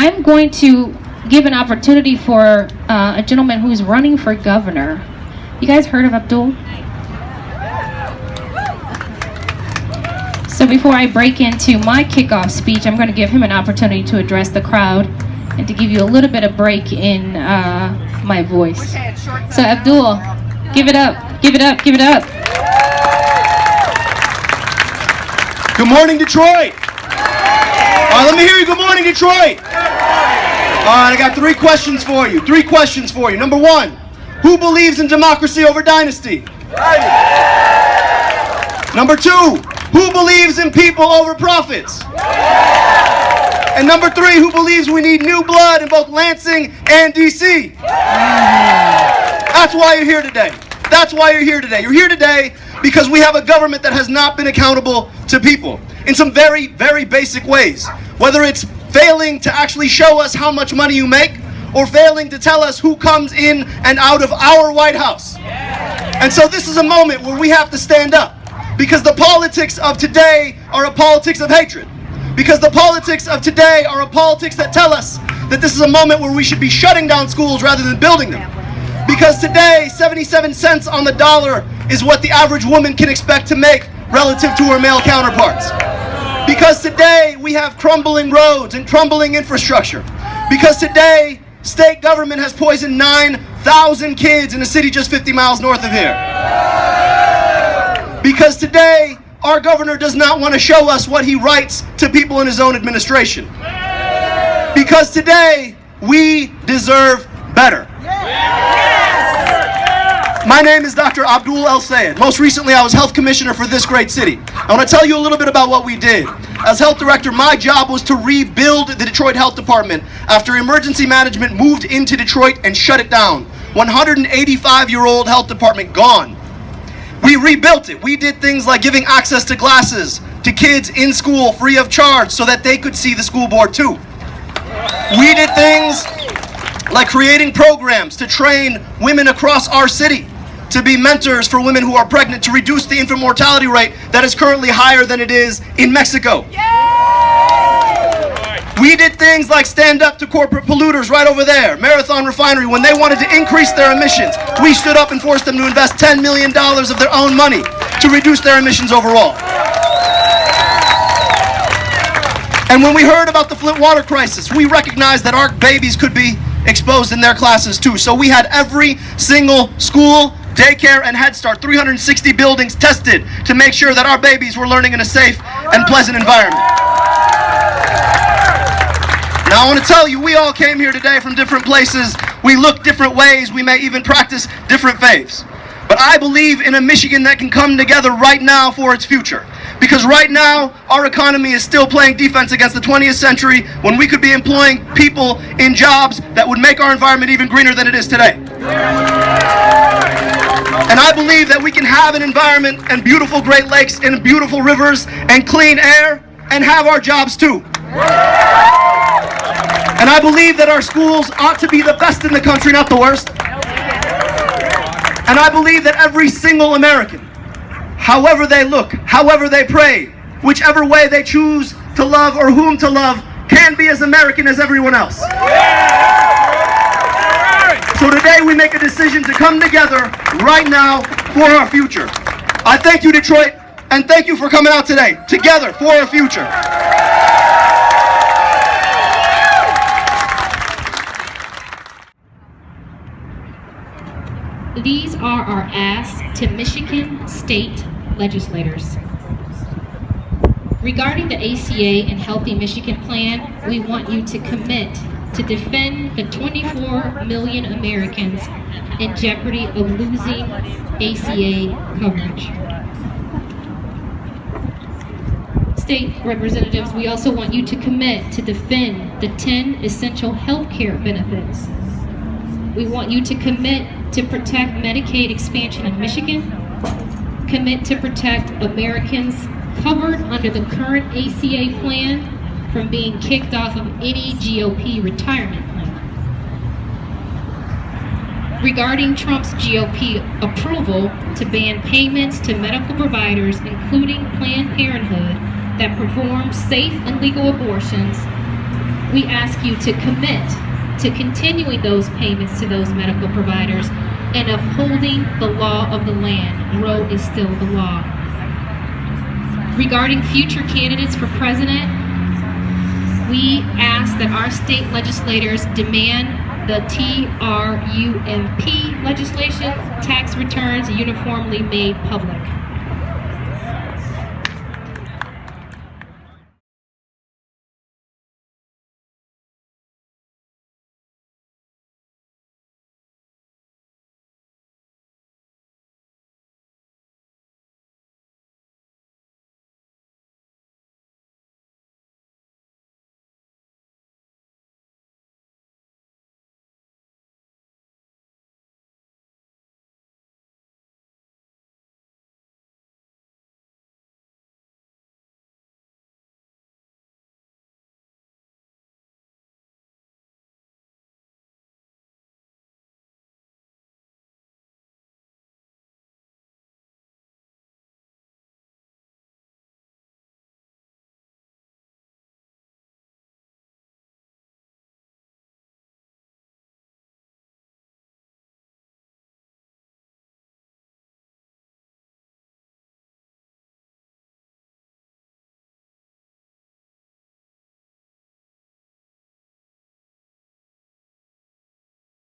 I'm going to give an opportunity for a gentleman who's running for governor. You guys heard of Abdul? So before I break into my kickoff speech, I'm going to give him an opportunity to address the crowd and to give you a little bit of break in my voice. So Abdul, give it up, give it up, give it up. Good morning, Detroit. All right, let me hear you. Good morning, Detroit. All right, I got three questions for you. Number one, who believes in democracy over dynasty? Number two, who believes in people over profits? And number three, who believes we need new blood in both Lansing and DC? That's why you're here today. You're here today because we have a government that has not been accountable to people in some very, very basic ways. Whether it's failing to actually show us how much money you make, or failing to tell us who comes in and out of our White House. And so this is a moment where we have to stand up, because the politics of today are a politics of hatred. Because the politics of today are a politics that tell us that this is a moment where we should be shutting down schools rather than building them. Because today, 77 cents on the dollar is what the average woman can expect to make relative to her male counterparts. Because today, we have crumbling roads and crumbling infrastructure. Because today, state government has poisoned 9,000 kids in a city just 50 miles north of here. Because today, our governor does not want to show us what he writes to people in his own administration. Because today, we deserve better. My name is Dr. Abdul El Sayed. Most recently, I was health commissioner for this great city. I want to tell you a little bit about what we did. As health director, my job was to rebuild the Detroit Health Department after emergency management moved into Detroit and shut it down. 185-year-old health department gone. We rebuilt it. We did things like giving access to glasses to kids in school free of charge so that they could see the school board too. We did things like creating programs to train women across our city to be mentors for women who are pregnant, to reduce the infant mortality rate that is currently higher than it is in Mexico. We did things like stand up to corporate polluters right over there, Marathon Refinery, when they wanted to increase their emissions. We stood up and forced them to invest $10 million of their own money to reduce their emissions overall. And when we heard about the Flint water crisis, we recognized that our babies could be exposed in their classes too. So we had every single school, daycare, and Head Start, 360 buildings tested to make sure that our babies were learning in a safe and pleasant environment. Now I want to tell you, we all came here today from different places. We look different ways. We may even practice different faiths. But I believe in a Michigan that can come together right now for its future. Because right now, our economy is still playing defense against the 20th century when we could be employing people in jobs that would make our environment even greener than it is today. And I believe that we can have an environment and beautiful Great Lakes and beautiful rivers and clean air and have our jobs too. And I believe that our schools ought to be the best in the country, not the worst. And I believe that every single American, however they look, however they pray, whichever way they choose to love or whom to love, can be as American as everyone else. So today we make a decision to come together right now for our future. I thank you, Detroit, and thank you for coming out today. Together for our future. These are our asks to Michigan state legislators. Regarding the ACA and Healthy Michigan Plan, we want you to commit to defend the 24 million Americans in jeopardy of losing ACA coverage. State representatives, we also want you to commit to defend the 10 essential health care benefits. We want you to commit to protect Medicaid expansion in Michigan, commit to protect Americans covered under the current ACA plan from being kicked off of any GOP retirement plan. Regarding Trump's GOP approval to ban payments to medical providers, including Planned Parenthood, that perform safe and legal abortions, we ask you to commit to continuing those payments to those medical providers and upholding the law of the land. Roe is still the law. Regarding future candidates for president, we ask that our state legislators demand the TRUMP legislation, tax returns uniformly made public.